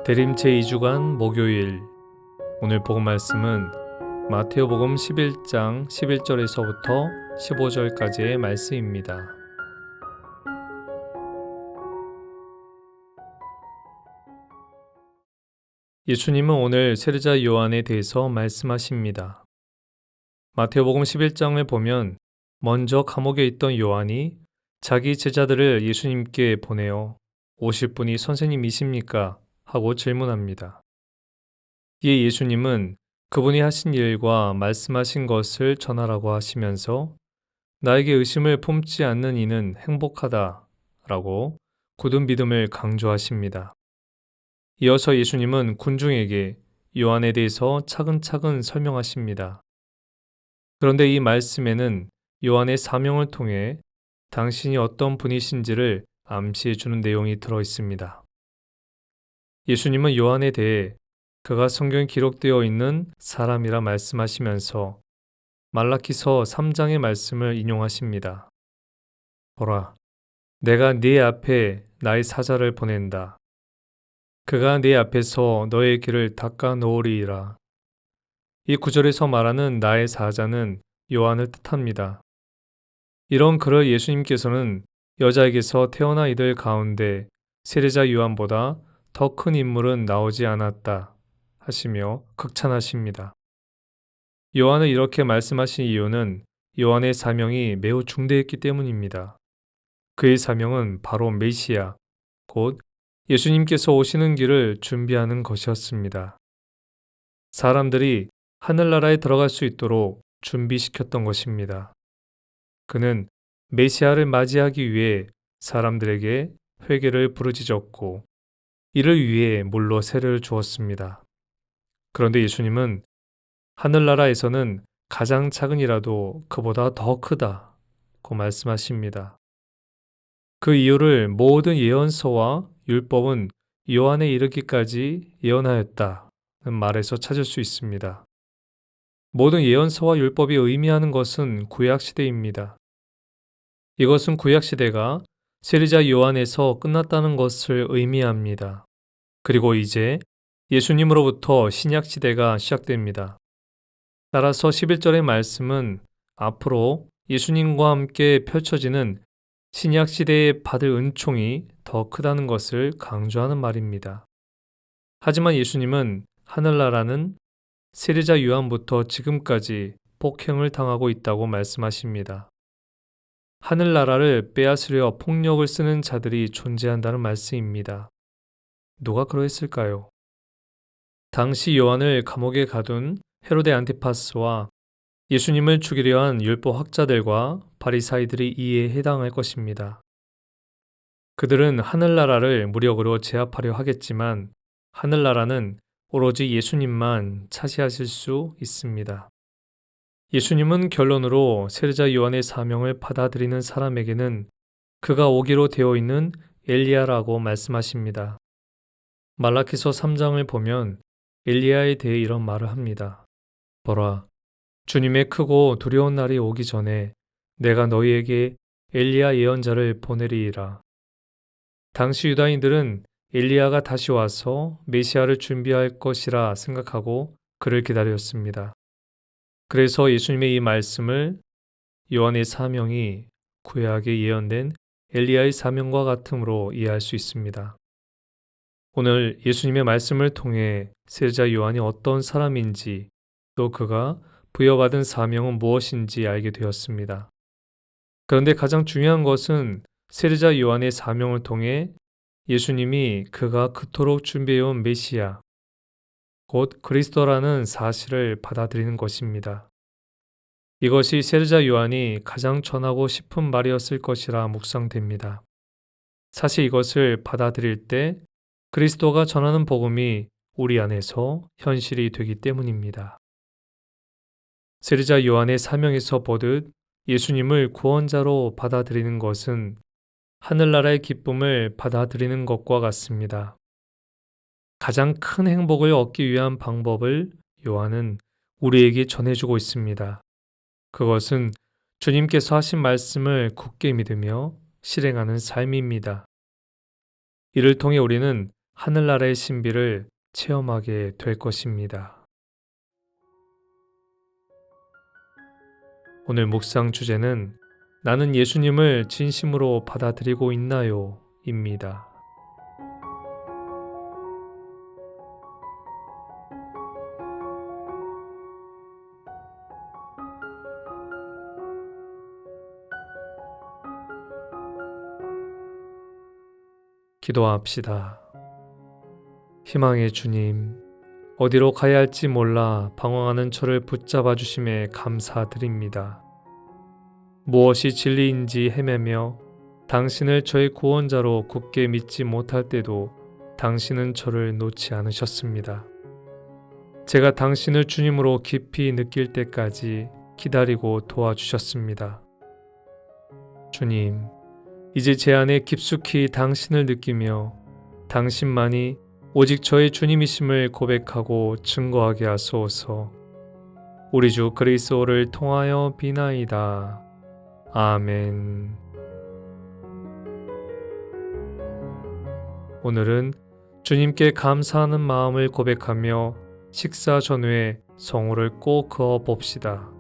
대림 제2주간 목요일. 오늘 복음 말씀은 마태오복음 11장 11절에서부터 15절까지의 말씀입니다. 예수님은 오늘 세례자 요한에 대해서 말씀하십니다. 마태오복음 11장을 보면 먼저 감옥에 있던 요한이 자기 제자들을 예수님께 보내어 오실 분이 선생님이십니까? 하고 질문합니다. 이에 예수님은 그분이 하신 일과 말씀하신 것을 전하라고 하시면서 나에게 의심을 품지 않는 이는 행복하다 라고 굳은 믿음을 강조하십니다. 이어서 예수님은 군중에게 요한에 대해서 차근차근 설명하십니다. 그런데 이 말씀에는 요한의 사명을 통해 당신이 어떤 분이신지를 암시해 주는 내용이 들어 있습니다. 예수님은 요한에 대해 그가 성경에 기록되어 있는 사람이라 말씀하시면서 말라기서 3장의 말씀을 인용하십니다. 보라, 내가 네 앞에 나의 사자를 보낸다. 그가 네 앞에서 너의 길을 닦아 놓으리이라. 이 구절에서 말하는 나의 사자는 요한을 뜻합니다. 이런 글을 예수님께서는 여자에게서 태어난 이들 가운데 세례자 요한보다 더 큰 인물은 나오지 않았다 하시며 극찬하십니다. 요한을 이렇게 말씀하신 이유는 요한의 사명이 매우 중대했기 때문입니다. 그의 사명은 바로 메시아, 곧 예수님께서 오시는 길을 준비하는 것이었습니다. 사람들이 하늘나라에 들어갈 수 있도록 준비시켰던 것입니다. 그는 메시아를 맞이하기 위해 사람들에게 회개를 부르짖었고 이를 위해 물로 세례를 주었습니다. 그런데 예수님은 하늘나라에서는 가장 작은이라도 그보다 더 크다고 말씀하십니다. 그 이유를 모든 예언서와 율법은 요한에 이르기까지 예언하였다는 말에서 찾을 수 있습니다. 모든 예언서와 율법이 의미하는 것은 구약시대입니다. 이것은 구약시대가 세례자 요한에서 끝났다는 것을 의미합니다. 그리고 이제 예수님으로부터 신약시대가 시작됩니다. 따라서 11절의 말씀은 앞으로 예수님과 함께 펼쳐지는 신약시대에 받을 은총이 더 크다는 것을 강조하는 말입니다. 하지만 예수님은 하늘나라는 세례자 요한부터 지금까지 폭행을 당하고 있다고 말씀하십니다. 하늘나라를 빼앗으려 폭력을 쓰는 자들이 존재한다는 말씀입니다. 누가 그러했을까요? 당시 요한을 감옥에 가둔 헤로데 안티파스와 예수님을 죽이려 한 율법 학자들과 바리사이들이 이에 해당할 것입니다. 그들은 하늘나라를 무력으로 제압하려 하겠지만 하늘나라는 오로지 예수님만 차지하실 수 있습니다. 예수님은 결론으로 세례자 요한의 사명을 받아들이는 사람에게는 그가 오기로 되어 있는 엘리야라고 말씀하십니다. 말라기서 3장을 보면 엘리야에 대해 이런 말을 합니다. 보라, 주님의 크고 두려운 날이 오기 전에 내가 너희에게 엘리야 예언자를 보내리이라. 당시 유다인들은 엘리야가 다시 와서 메시아를 준비할 것이라 생각하고 그를 기다렸습니다. 그래서 예수님의 이 말씀을 요한의 사명이 구약에 예언된 엘리야의 사명과 같음으로 이해할 수 있습니다. 오늘 예수님의 말씀을 통해 세례자 요한이 어떤 사람인지 또 그가 부여받은 사명은 무엇인지 알게 되었습니다. 그런데 가장 중요한 것은 세례자 요한의 사명을 통해 예수님이 그가 그토록 준비해온 메시아, 곧 그리스도라는 사실을 받아들이는 것입니다. 이것이 세례자 요한이 가장 전하고 싶은 말이었을 것이라 묵상됩니다. 사실 이것을 받아들일 때 그리스도가 전하는 복음이 우리 안에서 현실이 되기 때문입니다. 세례자 요한의 사명에서 보듯 예수님을 구원자로 받아들이는 것은 하늘나라의 기쁨을 받아들이는 것과 같습니다. 가장 큰 행복을 얻기 위한 방법을 요한은 우리에게 전해주고 있습니다. 그것은 주님께서 하신 말씀을 굳게 믿으며 실행하는 삶입니다. 이를 통해 우리는 하늘나라의 신비를 체험하게 될 것입니다. 오늘 묵상 주제는 나는 예수님을 진심으로 받아들이고 있나요? 입니다. 기도합시다. 희망의 주님, 어디로 가야 할지 몰라 방황하는 저를 붙잡아 주심에 감사드립니다. 무엇이 진리인지 헤매며 당신을 저의 구원자로 굳게 믿지 못할 때도 당신은 저를 놓지 않으셨습니다. 제가 당신을 주님으로 깊이 느낄 때까지 기다리고 도와주셨습니다. 주님, 이제 제 안에 깊숙이 당신을 느끼며 당신만이 오직 저의 주님이심을 고백하고 증거하게 하소서. 우리 주 그리스도를 통하여 비나이다. 아멘. 오늘은 주님께 감사하는 마음을 고백하며 식사 전후에 성호를 꼭 그어 봅시다.